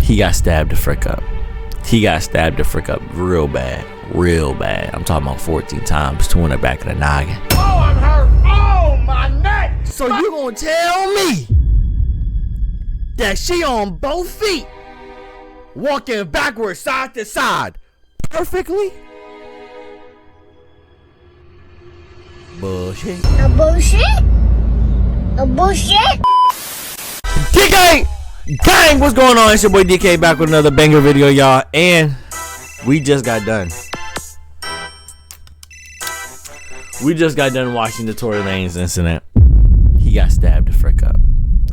He got stabbed the frick up. He got stabbed the frick up real bad. Real bad. I'm talking about 14 times, 2 in the back of the noggin. Oh, I'm hurt. Oh, my neck. So you gonna tell me that she on both feet, walking backwards, side to side, perfectly? Bullshit. A bullshit? A bullshit? DK! Gang! What's going on? It's your boy DK back with another banger video, y'all. And we just got done. We just got done watching the Tory Lanez incident. He got stabbed the frick up.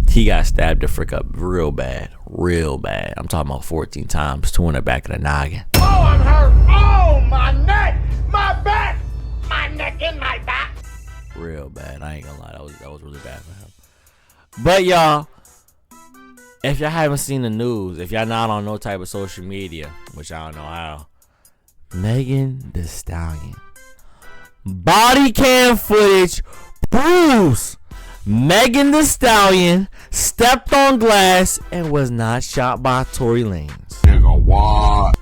He got stabbed the frick up real bad. Real bad. I'm talking about 14 times, 2 in the back of the noggin. Oh, I'm hurt. Oh, my neck. My back. My neck and my back. Real bad. I ain't gonna lie. That was really bad for him. But y'all, if y'all haven't seen the news, if y'all not on no type of social media, which I don't know how, Megan Thee Stallion. Body cam footage proves Megan Thee Stallion stepped on glass and was not shot by Tory Lanez. Nigga, what?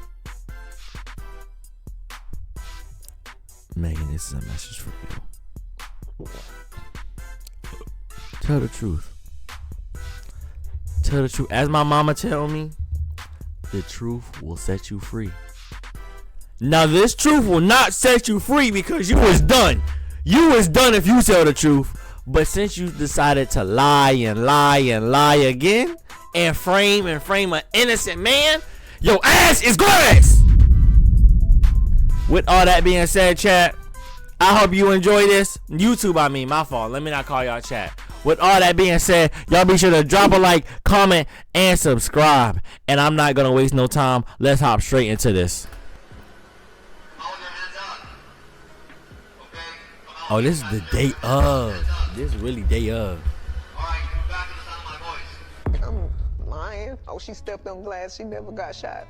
Megan, this is a message for you. Tell the truth. Tell the truth. As my mama tell me, the truth will set you free. Now this truth will not set you free because you was done. You was done if you tell the truth. But since you decided to lie and lie and lie again and frame an innocent man, your ass is glass. With all that being said, chat, I hope you enjoy this. YouTube, I mean, my fault. Let me not call y'all chat. With all that being said, y'all be sure to drop a like, comment, and subscribe. And I'm not going to waste no time. Let's hop straight into this. Oh, this is the day of. This is really day of. I'm lying. Oh, she stepped on glass. She never got shot.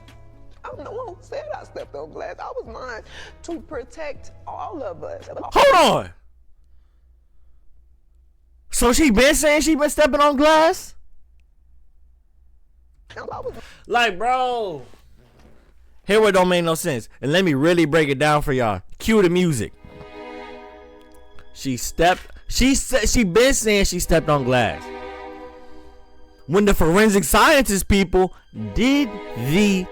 I'm the one who said I stepped on glass. I was lying to protect all of us. Hold on. So she been saying she been stepping on glass? Like, bro. Here what don't make no sense. And let me really break it down for y'all. Cue the music. She been saying she stepped on glass. When the forensic scientist people did the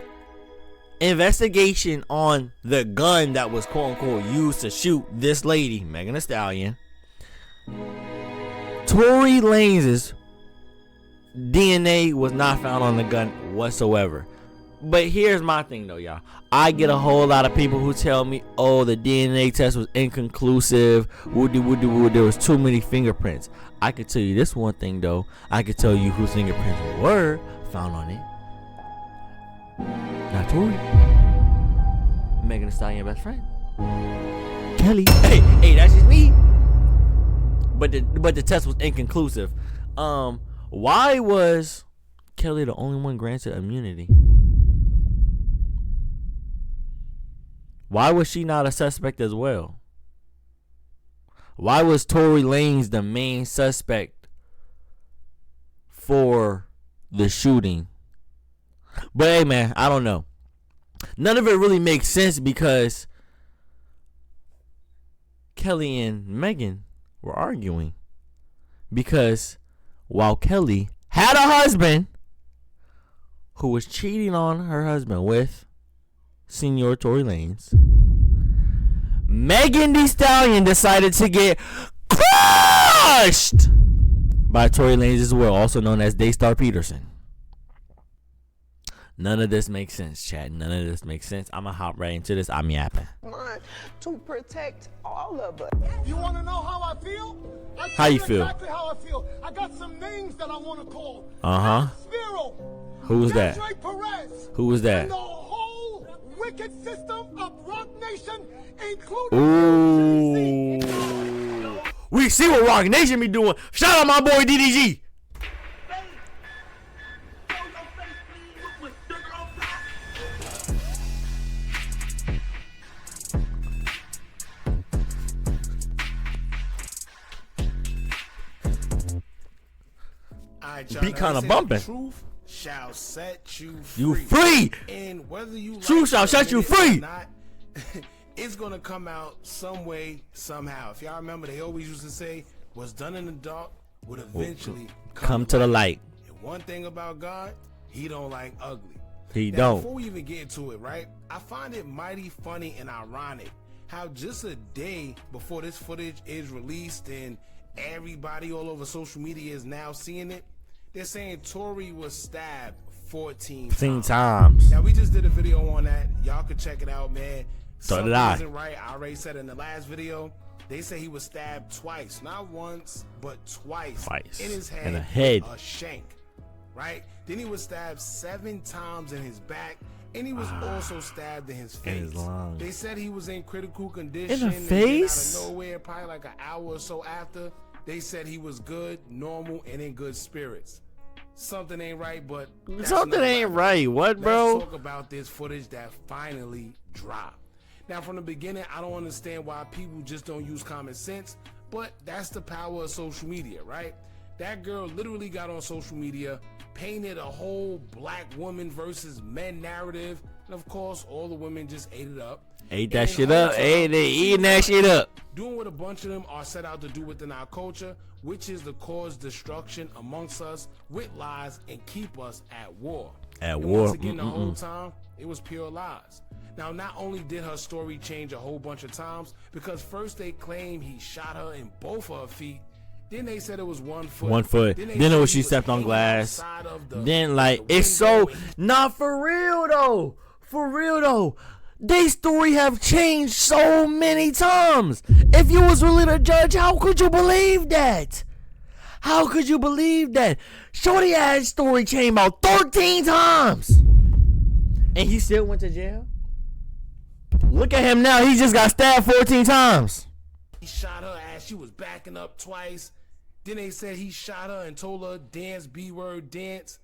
investigation on the gun that was quote unquote used to shoot this lady, Megan Thee Stallion, Tory Lanez's DNA was not found on the gun whatsoever. But here's my thing though, y'all. I get a whole lot of people who tell me, oh, the DNA test was inconclusive. Woody, there was too many fingerprints. I can tell you this one thing though. I can tell you whose fingerprints were found on it. Not Tory. Megan Thee Stallion best friend. Kelly. Hey, that's just me. But the test was inconclusive. Why was Kelly the only one granted immunity? Why was she not a suspect as well? Why was Tory Lanez the main suspect for the shooting? But hey, man, I don't know. None of it really makes sense because Kelly and Megan were arguing. Because while Kelly had a husband who was cheating on her husband with Senior Tory Lanez, Megan Thee Stallion decided to get crushed by Tory Lanez as well, also known as Daystar Peterson. None of this makes sense, chat. None of this makes sense. I'm gonna hop right into this. I'm yapping. To protect all of us. You want to know how I feel? How you feel? Exactly how I feel. I got some names that I want to call. Uh-huh. Spiro. Who was that? Perez, Who was that? and the whole wicked system of Rock Nation, including. Ooh. We see what Rock Nation be doing. Shout out my boy DDG. Beat kind of bumping. Truth shall set you free. You free. And whether you Truth shall set you free. or not, it's gonna come out some way, somehow. If y'all remember, they always used to say, "What's done in the dark would eventually come to the light." And one thing about God, He don't like ugly. He Now, don't. Before we even get into it, right? I find it mighty funny and ironic how just a day before this footage is released and everybody all over social media is now seeing it, they're saying Tory was stabbed 14 times. Now we just did a video on that. Y'all could check it out, man. So did I. Isn't right. I already said in the last video. They say he was stabbed twice, not once, but twice. In his head, in the head, a shank. Right? Then he was stabbed 7 times in his back, and he was also stabbed in his face. In his lungs. They said he was in critical condition. In the face? Out of nowhere, probably like an hour or so after, they said he was good, normal, and in good spirits. Something ain't right, but something ain't right. What, bro? Let's talk about this footage that finally dropped. Now, from the beginning, I don't understand why people just don't use common sense, but that's the power of social media, right? That girl literally got on social media, painted a whole black woman versus men narrative, and of course, all the women just ate it up. Ate that shit up. Hey, they eating that shit up. Doing what a bunch of them are set out to do within our culture, which is to cause destruction amongst us with lies and keep us at war. At war. Once again, the whole time, it was pure lies. Now, not only did her story change a whole bunch of times, because first they claimed he shot her in both of her feet, then they said it was 1 foot. 1 foot. Then it was she stepped on glass. Then like it's so not for real though. For real though. They story have changed so many times. If you was really the judge, how could you believe that? How could you believe that? Shorty ass story changed about 13 times. And he still went to jail? Look at him now. He just got stabbed 14 times. He shot her as she was backing up twice. Then they said he shot her and told her dance, B-word, dance.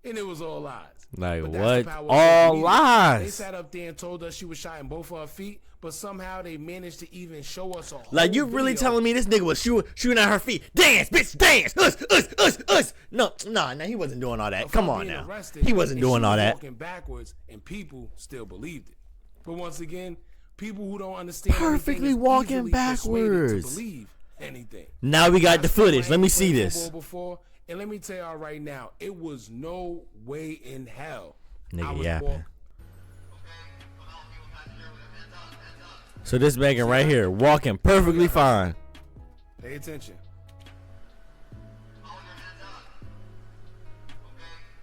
And it was all lies. Like But what? All lies. They sat up there and told us she was shot in both of her feet, but somehow they managed to even show us a whole Like you really video. telling me this nigga was shooting at her feet? Dance, bitch, dance, us. No, he wasn't doing all that. Of Come her on being now. arrested, He wasn't and doing she all was that. Walking backwards, and people still believed it. But once again, people who don't understand Perfectly anything is walking easily persuaded backwards. to believe anything. Now we got the I footage. still Let me ain't see played this. football before, and let me tell y'all right now, it was no way in hell. I Nigga was yapping. So this Megan right here, walking perfectly fine. Pay attention.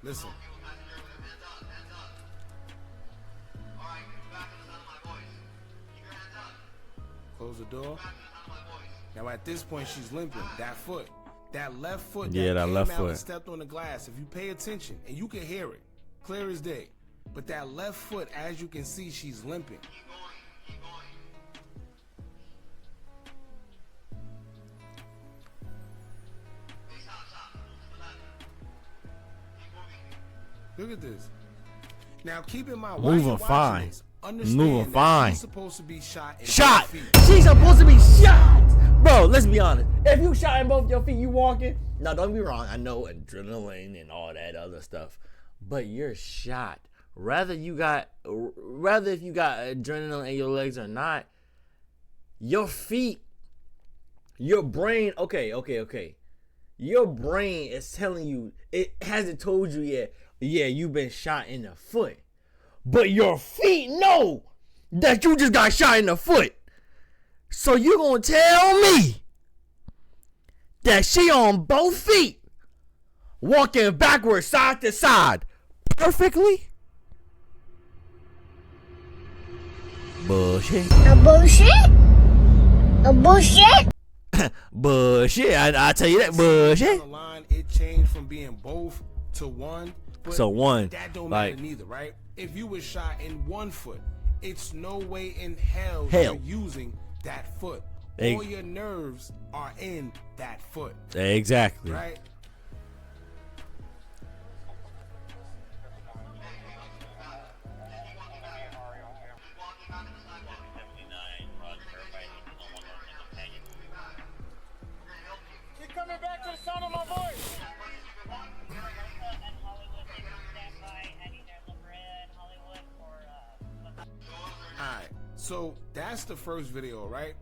Listen. Close the door. Now at this point she's limping. That foot. That left foot. Yeah, that came left out foot. and stepped on the glass. If you pay attention, and you can hear it, clear as day. But that left foot, as you can see, she's limping. Look at this. Now keep in mind, Moving while you're watching fine. this, understand Moving that fine. She's supposed to be shot. In Shot. both feet. She's supposed to be shot. Bro, let's be honest. If you shot in both your feet, you walking. Now, don't be wrong. I know adrenaline and all that other stuff, but you're shot. Rather if you got adrenaline in your legs or not, your feet, your brain. Okay. Your brain is telling you. It hasn't told you yet. Yeah, you've been shot in the foot, but your feet know that you just got shot in the foot. So you gonna tell me that she on both feet, walking backwards, side to side, perfectly? Bullshit. A bullshit? A bullshit? Bullshit. I tell you that bullshit. On the line, it changed from being both to one. But So one, that don't like- matter neither, right? If you was shot in 1 foot, it's no way in hell Hell. you're using that foot. Hey. All your nerves are in that foot, Exactly. right? Keep coming back to the sound of my voice. So that's the first video, right?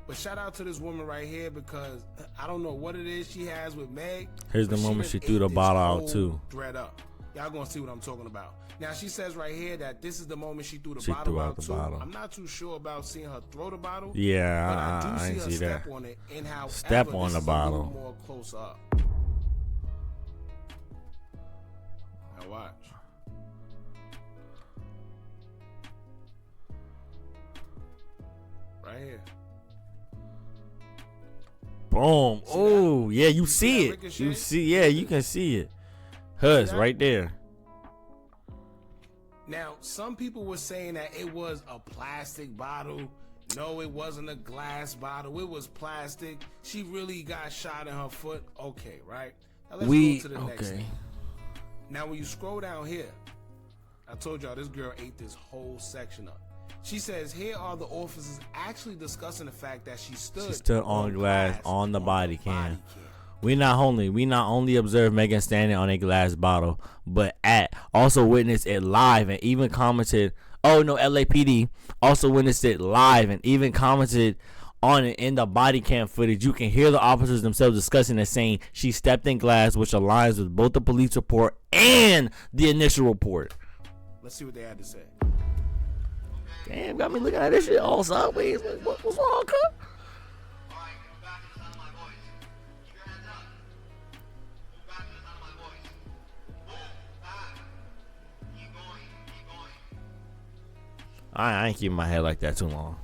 But shout out to this woman right here because I don't know what it is she has with Meg. Here's the moment she threw the bottle out too. Thread up. Y'all gonna see what I'm talking about. Now she says right here that this is the moment she threw the bottle out too. I'm not too sure about seeing her throw the bottle. Yeah, but I do I see her see step that. on it, and how Step on the bottle. More close up. Now watch. Right here. Boom. Oh, yeah, you see that it. ricochet? You see, yeah, you can see it. Hush, right there. Now, some people were saying that it was a plastic bottle. No, it wasn't a glass bottle. It was plastic. She really got shot in her foot. Okay, right? Now let's go to the next thing. Now, when you scroll down here, I told y'all this girl ate this whole section up. She says, here are the officers actually discussing the fact that she stood on glass on the body cam. We not only observed Megan standing on a glass bottle, but also witnessed it live and even commented. Oh no, LAPD also witnessed it live and even commented on it in the body cam footage. You can hear the officers themselves discussing and saying she stepped in glass, which aligns with both the police report and the initial report. Let's see what they had to say. Damn, got me looking at this shit all sideways. Like, what's wrong, cuz? I ain't keeping my head like that too long.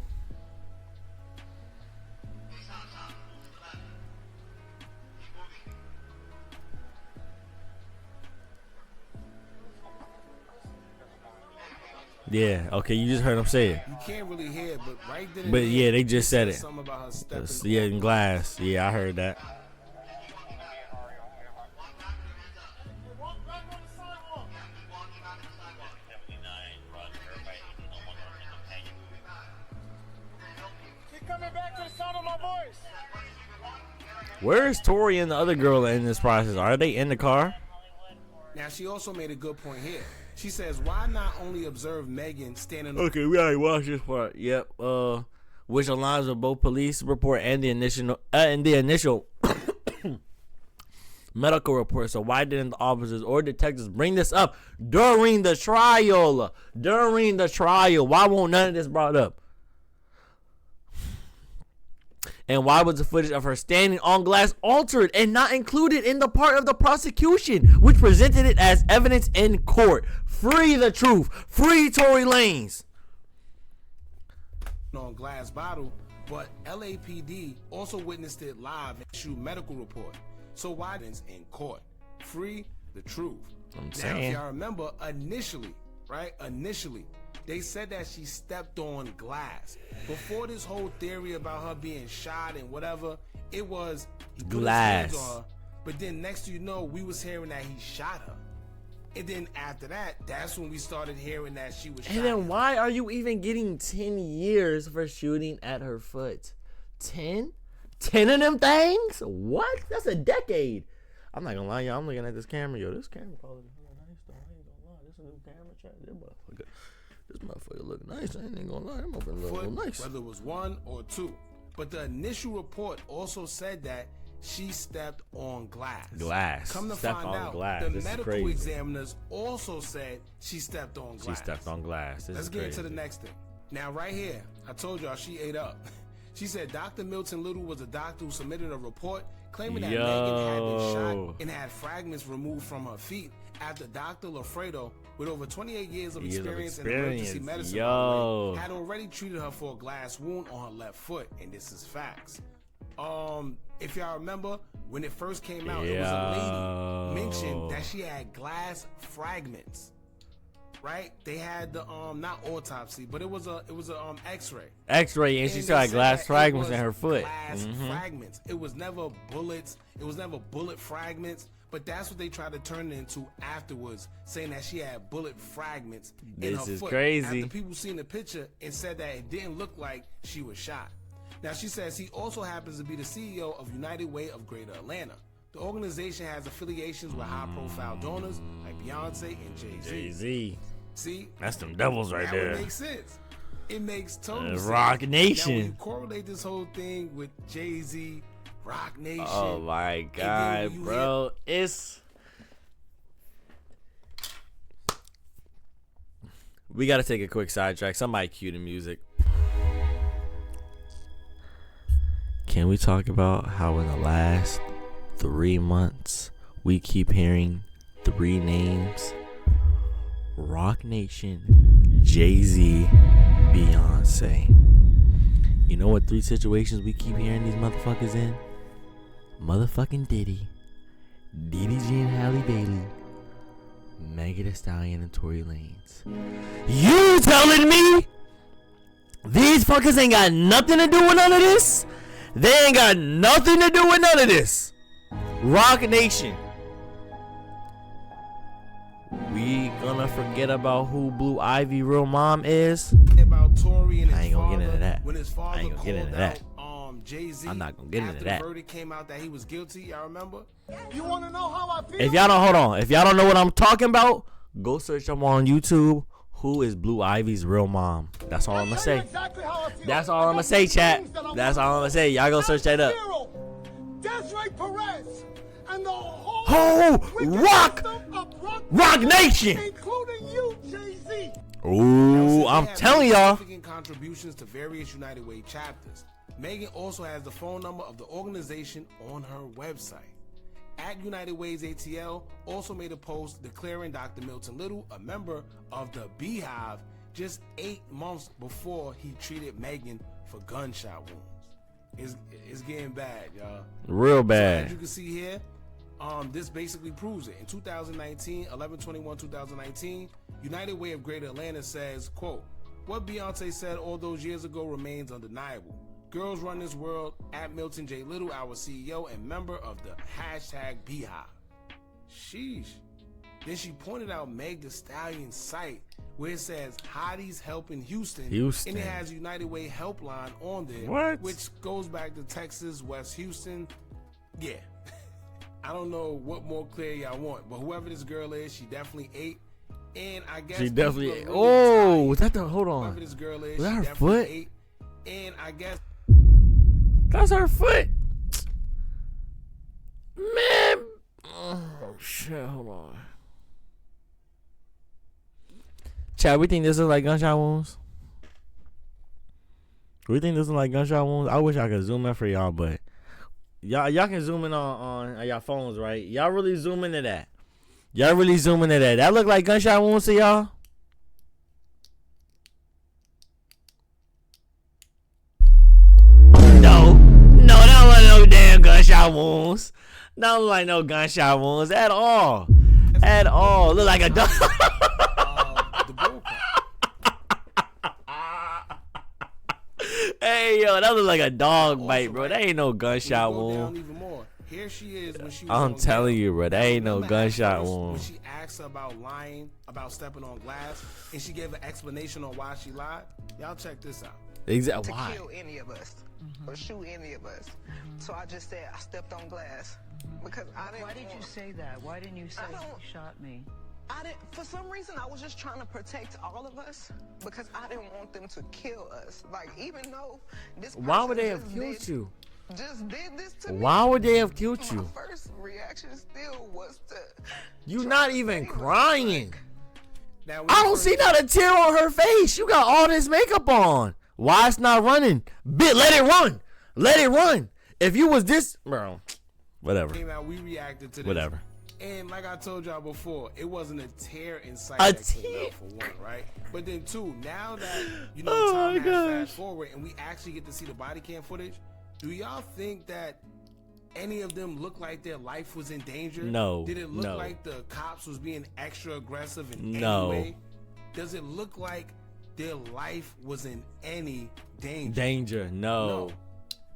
Yeah, okay, you just heard him say it. You can't really hear it, but right then and But there, yeah, they just said it. Something about her stepping Yeah, in glass. Yeah, I heard that. Keep coming back to the sound of my voice. Where is Tory and the other girl in this process? Are they in the car? Now, she also made a good point here. She says, why not only observe Megan standing Okay, we already watched this part. Yep. Which aligns with both police report and the initial medical report. So why didn't the officers or detectives bring this up during the trial? Why won't none of this brought up? And why was the footage of her standing on glass altered and not included in the part of the prosecution, which presented it as evidence in court? Free the truth. Free Tory Lanez. on glass bottle, but LAPD also witnessed it live and issued medical report. So why didn't in court? Free the truth. I'm Now, saying. if y'all remember, initially, they said that she stepped on glass. Before this whole theory about her being shot and whatever, it was he put his hands Glass. on her, but then next you know, we was hearing that he shot her. And then after that, that's when we started hearing that she was shot. And then why are you even getting 10 years for shooting at her foot? 10? 10 of them things? What? That's a decade. I'm not gonna lie, y'all. I'm looking at this camera. Yo, this camera quality is nice though. I ain't gonna lie. This is a new camera. Check this motherfucker look nice. I ain't gonna lie. That motherfucker look nice. Whether it was one or two. But the initial report also said that she stepped on glass. Come to Stepped find on out, glass. the This is medical crazy. examiners also said she stepped on glass. She stepped on glass. This Let's is get crazy. into the next thing. Now, right here, I told y'all she ate up. She said Dr. Milton Little was a doctor who submitted a report claiming that Megan had been shot and had fragments removed from her feet after Dr. Lafredo, with over 28 years of experience in emergency medicine, by the way, had already treated her for a glass wound on her left foot, and this is facts. If y'all remember, when it first came out, it was a lady mentioned that she had glass fragments. Right? They had the not autopsy, but it was a X-ray. X-ray, and she And still they had said glass that it fragments in was her foot. Glass fragments. It was never bullets. It was never bullet fragments. But that's what they tried to turn it into afterwards, saying that she had bullet fragments in her This is foot. crazy. After people seen the picture and said that it didn't look like she was shot. Now she says he also happens to be the CEO of United Way of Greater Atlanta. The organization has affiliations with high-profile donors like Beyonce and Jay-Z. Jay-Z. See? That's them devils right That there. would make sense. It makes total sense. Rock Now, when Nation. you correlate this whole thing with Jay-Z, Rock Nation. Oh my and then God, when you bro. We gotta take a quick sidetrack. Somebody cue the music. Can we talk about how in the last 3 months we keep hearing 3 names? Rock Nation, Jay-Z, Beyonce. You know what 3 situations we keep hearing these motherfuckers in? Motherfucking Diddy, Diddy G and Halle Bailey, Megan Thee Stallion and Tory Lanez. You telling me these fuckers ain't got nothing to do with none of this? They ain't got nothing to do with none of this. Rock Nation. We gonna forget about who Blue Ivy real mom is? about Tory and his I ain't gonna get father, into that. when his father I ain't gonna get called into that. out Jay-Z, I'm not gonna get into after that. the verdict came out that he was guilty, y'all remember? You want to know how I feel? If y'all don't hold on, if y'all don't know what I'm talking about, go search them on YouTube. Who is Blue Ivy's real mom? That's all I'm gonna say. Exactly how I feel. That's all I'm gonna say, chat. That's all I'm gonna say. Y'all go search that up. Desiree Perez and the whole Rock Nation. including you, Jay-Z. Ooh, I'm telling y'all. Significant contributions to various United Way chapters. Megan also has the phone number of the organization on her website. At United Ways ATL also made a post declaring Dr. Milton Little a member of the Beehive just 8 months before he treated Megan for gunshot wounds. It's getting bad, y'all. Real So bad. as you can see here, this basically proves it. In 2019, 11/21/2019, United Way of Greater Atlanta says, quote, "What Beyonce said all those years ago remains undeniable. Girls run this world. At Milton J. Little, our CEO and member of the hashtag Beehive." Sheesh. Then she pointed out Meg Thee Stallion's site where it says Hotties Help in Houston. Houston. And it has United Way Helpline on there. What? Which goes back to Texas, West Houston. Yeah. I don't know what more clear y'all want, but whoever this girl is, she definitely ate. And I guess She people definitely. are really Oh, tired. was that the? Hold Whoever on. this girl is, Was that she her definitely foot? ate. And I guess That's her foot. Man. Oh shit. Hold on. Chad, we think this is like gunshot wounds. We think this is like gunshot wounds. I wish I could zoom in for y'all, but y'all can zoom in on y'all phones, right? Y'all really zoom into that. Y'all really zoom into that. That look like gunshot wounds to y'all? No, that wasn't no damn gunshot wounds. That look like no gunshot wounds at all. At all. Look like a dog. the bull Hey, yo, that look like a dog bite, bro. That ain't no gunshot go down wound. even more. Here she is when she was I'm on telling bail. you, bro. That ain't no Remember at gunshot first wound. When she asked her about lying, about stepping on glass, and she gave an explanation on why she lied. Y'all check this out. Exactly. To Why? kill any of us or shoot any of us. So I just said I stepped on glass because I didn't. Why did you say that? Why didn't you say you shot me? I didn't. For some reason, I was just trying to protect all of us because I didn't want them to kill us. Like even though this. Why would person they have just killed did- you? Just did this to me. Why would they have killed you? My first reaction still was to. You try not to even save us. crying. Like, Now, I don't see not a tear on her face. You got all this makeup on. Why it's not running? Let it run. Let it run. If you was this, bro, whatever. Came out, we reacted to this. Whatever. And like I told y'all before, it wasn't a tear in sight A that came tear? out for one, right? But then two, now that you know Oh time my has gosh. fast forward and we actually get to see the body cam footage, do y'all think that any of them looked like their life was in danger? No, Did it look no. like the cops was being extra aggressive in No. any way? Does it look like their life was in any danger? Danger. No.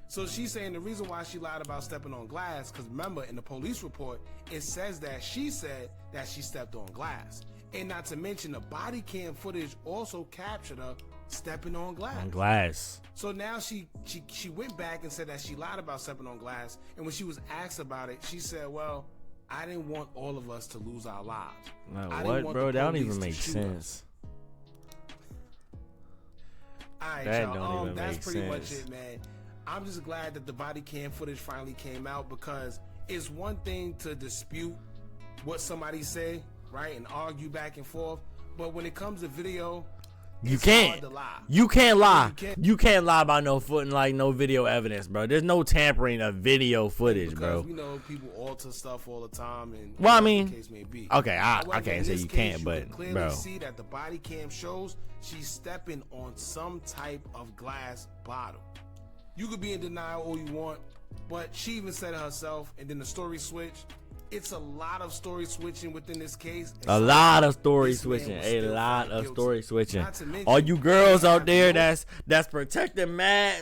So she's saying the reason why she lied about stepping on glass, because remember in the police report, it says that she said that she stepped on glass. And not to mention the body cam footage also captured her stepping on glass. On glass. So now she went back and said that she lied about stepping on glass. And when she was asked about it, she said, well, I didn't want all of us to lose our lives. Like, I didn't what, want bro? the That don't police even to make shoot us. sense. Alright, That y'all. don't even That's make pretty much sense. it, man. I'm just glad that the body cam footage finally came out, because it's one thing to dispute what somebody say, right, and argue back and forth, but when it comes to video, You it's can't. hard to lie. You can't lie. You can't. You can't lie about no foot and like no video evidence, bro. There's no tampering of video footage, Because bro. we know people alter stuff all the time, and Well, I whatever mean, the case may be. okay, I However, can't in say this you case, can't, you but can clearly bro, see that the body cam shows she's stepping on some type of glass bottle. You could be in denial all you want, but she even said it herself, and then the story switched. It's a lot of story switching within this case. a lot of story This man switching, was a still lot found of guilty. story switching. Not to mention, All you girls they out have there no- that's protecting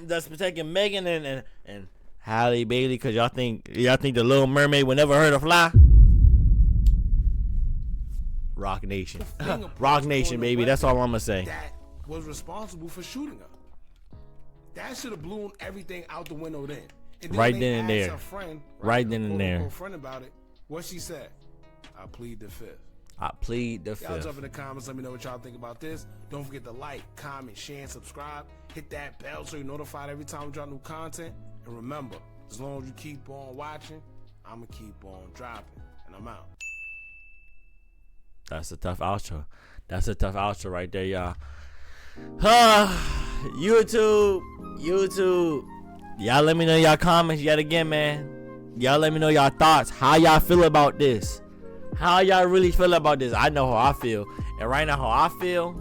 that's protecting Megan and Halle Bailey, cause y'all think the Little Mermaid would never hurt a fly. Rock Nation, Rock Nation, baby. That's all I'm gonna say. That was responsible for shooting her. That should have blown everything out the window then. And then Right when then they and asked there. her friend, Right her then and quote-unquote there. friend about it. What she said? I plead the fifth. I plead the Y'all fifth. jump in the comments. Let me know what y'all think about this. Don't forget to like, comment, share, and subscribe. Hit that bell so you're notified every time we drop new content. And remember, as long as you keep on watching, I'ma keep on dropping. And I'm out. That's a tough outro. That's a tough outro right there, y'all. YouTube. Y'all let me know y'all comments yet again, man. Y'all let me know y'all thoughts. How y'all feel about this? How y'all really feel about this? I know how I feel. And right now, how I feel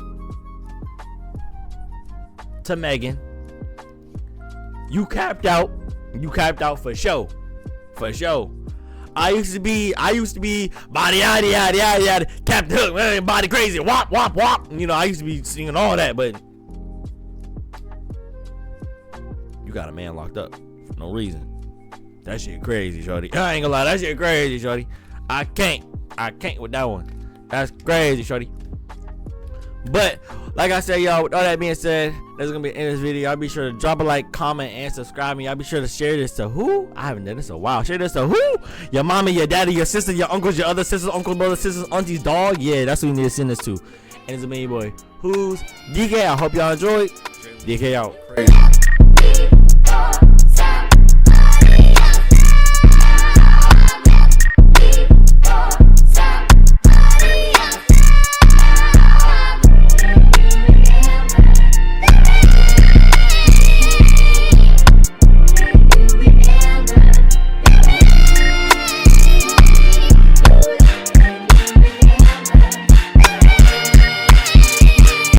to Megan, you capped out. You capped out for sure. For sure. I used to be body yada yada yada yada, Captain Hook, man, body crazy, wop wop wop. You know, I used to be singing all that, but you got a man locked up for no reason. That shit crazy, shorty. I ain't gonna lie, that shit crazy, shorty. I can't with that one. That's crazy, shorty. But like I said, y'all, with all that being said, that's gonna be the end of this video. Y'all be sure to drop a like, comment, and subscribe me. Y'all be sure to share this to who? I haven't done this in a while. Share this to who? Your mama, your daddy, your sister, your uncles, your other sisters, uncles, brothers, sisters, aunties, dog. Yeah, that's what you need to send this to. And it's a me boy, who's DK. I hope y'all enjoyed. DK out.